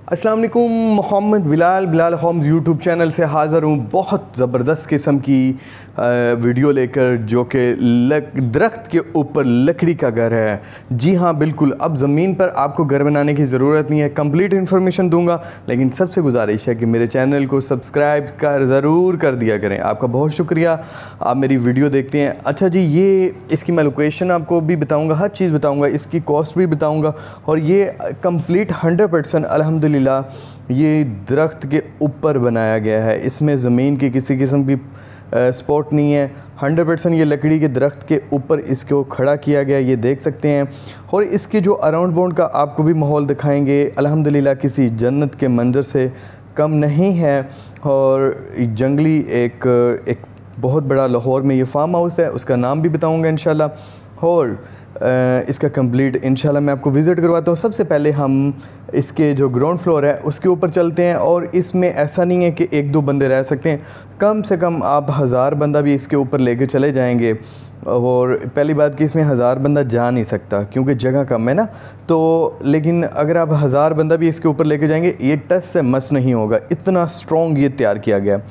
अस्सलाम वालेकुम। Mohammad Bilal Homes YouTube channel से हाज़िर हूँ बहुत ज़बरदस्त किस्म की वीडियो लेकर, जो कि दरख्त के ऊपर लकड़ी का घर है। जी हाँ, बिल्कुल। अब ज़मीन पर आपको घर बनाने की ज़रूरत नहीं है। कंप्लीट इन्फॉर्मेशन दूंगा, लेकिन सबसे गुजारिश है कि मेरे चैनल को सब्सक्राइब ज़रूर कर दिया करें। आपका बहुत शुक्रिया, आप मेरी वीडियो देखते हैं। अच्छा जी, ये इसकी मैं लोकेशन आपको भी बताऊँगा, हर चीज़ बताऊँगा, इसकी कॉस्ट भी बताऊँगा। और ये कंप्लीट 100% अल्हम्दुलिल्लाह ये दरख्त के ऊपर बनाया गया है। इसमें ज़मीन की किसी किस्म की स्पॉट नहीं है। 100% ये लकड़ी के दरख्त के ऊपर इसको खड़ा किया गया, ये देख सकते हैं। और इसके जो अराउंड बाउंड का आपको भी माहौल दिखाएंगे, अल्हम्दुलिल्लाह किसी जन्नत के मंजर से कम नहीं है। और जंगली एक बहुत बड़ा लाहौर में ये फार्म हाउस है, उसका नाम भी बताऊँगा इंशाल्लाह। और इसका कंप्लीट इंशाल्लाह मैं आपको विज़िट करवाता हूँ। सबसे पहले हम इसके जो ग्राउंड फ्लोर है उसके ऊपर चलते हैं। और इसमें ऐसा नहीं है कि एक दो बंदे रह सकते हैं, कम से कम आप 1000 बंदा भी इसके ऊपर लेके चले जाएंगे। और पहली बात कि इसमें 1000 बंदा जा नहीं सकता क्योंकि जगह कम है ना। तो लेकिन अगर आप 1000 बंदा भी इसके ऊपर लेके जाएंगे, ये टस से मस नहीं होगा, इतना स्ट्रॉन्ग ये तैयार किया गया।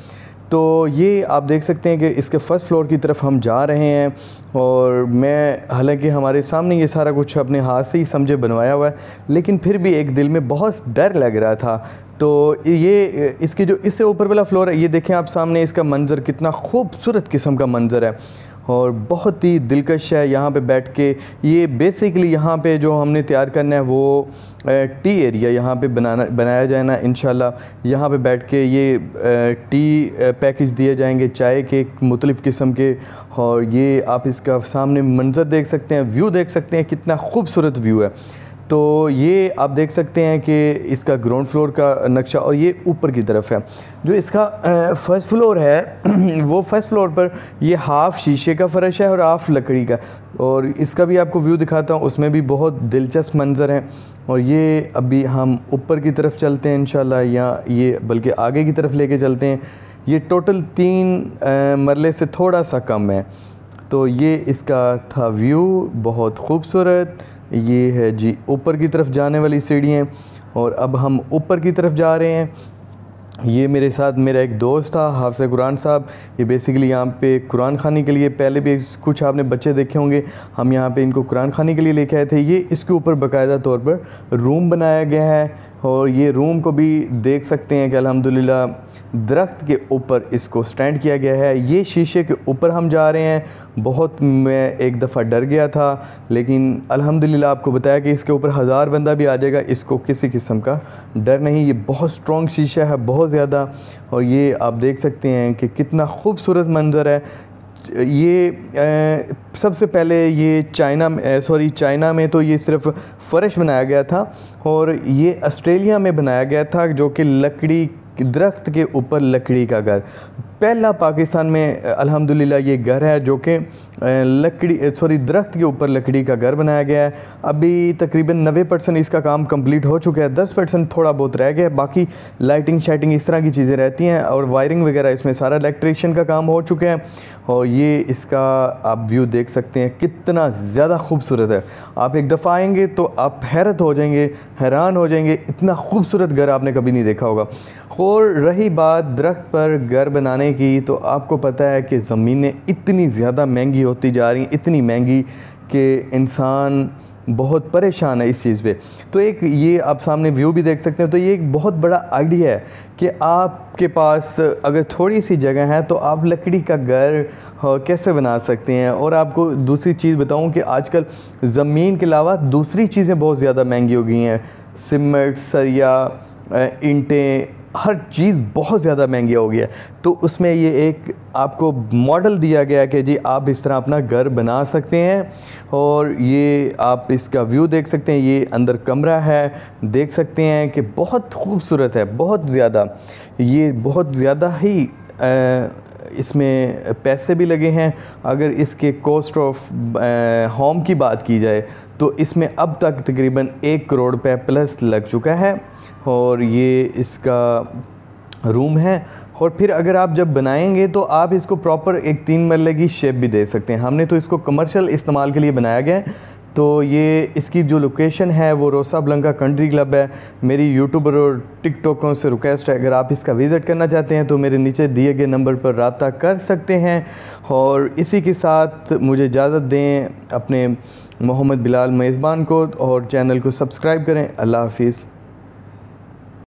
तो ये आप देख सकते हैं कि इसके फर्स्ट फ्लोर की तरफ हम जा रहे हैं। और मैं, हालांकि हमारे सामने ये सारा कुछ अपने हाथ से ही समझे बनवाया हुआ है, लेकिन फिर भी एक दिल में बहुत डर लग रहा था। तो ये इसके जो इससे ऊपर वाला फ्लोर है, ये देखें आप सामने, इसका मंज़र कितना खूबसूरत किस्म का मंज़र है और बहुत ही दिलकश है। यहाँ पे बैठ के ये बेसिकली यहाँ पे जो हमने तैयार करना है वो टी एरिया यहाँ पे बनाया जाए ना इंशाल्लाह। यहाँ पे बैठ के ये टी पैकेज दिए जाएंगे, चाय के मुख्तलिफ़ किस्म के। और ये आप इसका सामने मंज़र देख सकते हैं, व्यू देख सकते हैं, कितना खूबसूरत व्यू है। तो ये आप देख सकते हैं कि इसका ग्राउंड फ्लोर का नक्शा, और ये ऊपर की तरफ है। जो इसका फर्स्ट फ्लोर है वो फर्स्ट फ्लोर पर ये हाफ़ शीशे का फ़र्श है और हाफ़ लकड़ी का। और इसका भी आपको व्यू दिखाता हूँ, उसमें भी बहुत दिलचस्प मंज़र हैं। और ये अभी हम ऊपर की तरफ चलते हैं इंशाल्लाह, या ये बल्कि आगे की तरफ लेके चलते हैं। ये टोटल 3 मरले से थोड़ा सा कम है। तो ये इसका था व्यू, बहुत खूबसूरत। ये है जी ऊपर की तरफ जाने वाली सीढ़ियाँ। और अब हम ऊपर की तरफ जा रहे हैं। ये मेरे साथ मेरा एक दोस्त था, हाफ़िज़ कुरान साहब। ये बेसिकली यहाँ पे कुरान खानी के लिए, पहले भी कुछ आपने बच्चे देखे होंगे, हम यहाँ पे इनको कुरान खानी के लिए लेके आए थे। ये इसके ऊपर बाकायदा तौर पर रूम बनाया गया है। और ये रूम को भी देख सकते हैं कि अल्हम्दुलिल्लाह दरख्त के ऊपर इसको स्टैंड किया गया है। ये शीशे के ऊपर हम जा रहे हैं। बहुत, मैं एक दफ़ा डर गया था, लेकिन अल्हम्दुलिल्लाह आपको बताया कि इसके ऊपर 1000 बंदा भी आ जाएगा, इसको किसी किस्म का डर नहीं। ये बहुत स्ट्रॉन्ग शीशा है, बहुत ज़्यादा। और ये आप देख सकते हैं कि कितना खूबसूरत मंज़र है। ये सबसे पहले ये चाइना में तो ये सिर्फ़ फ़र्श बनाया गया था, और ये ऑस्ट्रेलिया में बनाया गया था, जो कि लकड़ी, दरख्त के ऊपर लकड़ी का घर। पहला पाकिस्तान में अल्हम्दुलिल्लाह ये घर है जो कि दरख्त के ऊपर लकड़ी का घर बनाया गया है। अभी तकरीबन 90% इसका काम कंप्लीट हो चुका है, 10% थोड़ा बहुत रह गया है। बाकी लाइटिंग शाइटिंग इस तरह की चीज़ें रहती हैं, और वायरिंग वगैरह इसमें सारा इलेक्ट्रिशियन का काम हो चुका है। और ये इसका आप व्यू देख सकते हैं, कितना ज़्यादा खूबसूरत है। आप एक दफ़ा आएंगे तो आप हैरत हो जाएंगे, हैरान हो जाएंगे, इतना खूबसूरत घर आपने कभी नहीं देखा होगा। और रही बात दरख्त पर घर बनाने की, तो आपको पता है कि ज़मीनें इतनी ज़्यादा महंगी होती जा रही हैं, इतनी महंगी कि इंसान बहुत परेशान है इस चीज़ पे। तो एक ये आप सामने व्यू भी देख सकते हैं। तो ये एक बहुत बड़ा आइडिया है कि आपके पास अगर थोड़ी सी जगह है तो आप लकड़ी का घर कैसे बना सकते हैं। और आपको दूसरी चीज़ बताऊं कि आजकल ज़मीन के अलावा दूसरी चीज़ें बहुत ज़्यादा महंगी हो गई हैं। सीमेंट, सरिया, ईंटें, हर चीज़ बहुत ज़्यादा महंगी हो गई है। तो उसमें ये एक आपको मॉडल दिया गया कि जी आप इस तरह अपना घर बना सकते हैं। और ये आप इसका व्यू देख सकते हैं, ये अंदर कमरा है, देख सकते हैं कि बहुत खूबसूरत है, बहुत ज़्यादा। ये बहुत ज़्यादा ही इसमें पैसे भी लगे हैं। अगर इसके कॉस्ट ऑफ होम की बात की जाए तो इसमें अब तक तकरीबन 1 करोड़ रुपये प्लस लग चुका है। और ये इसका रूम है। और फिर अगर आप जब बनाएंगे तो आप इसको प्रॉपर एक 3 मरले की शेप भी दे सकते हैं। हमने तो इसको कमर्शियल इस्तेमाल के लिए बनाया गया है, तो ये इसकी जो लोकेशन है वो रोसा ब्लंका कंट्री क्लब है। मेरी यूट्यूबर और टिकटॉकों से रिक्वेस्ट है, अगर आप इसका विज़िट करना चाहते हैं तो मेरे नीचे दिए गए नंबर पर रब्ता कर सकते हैं। और इसी के साथ मुझे इजाज़त दें, अपने मोहम्मद बिलाल मेज़बान को, और चैनल को सब्सक्राइब करें। अल्लाह हाफिज़।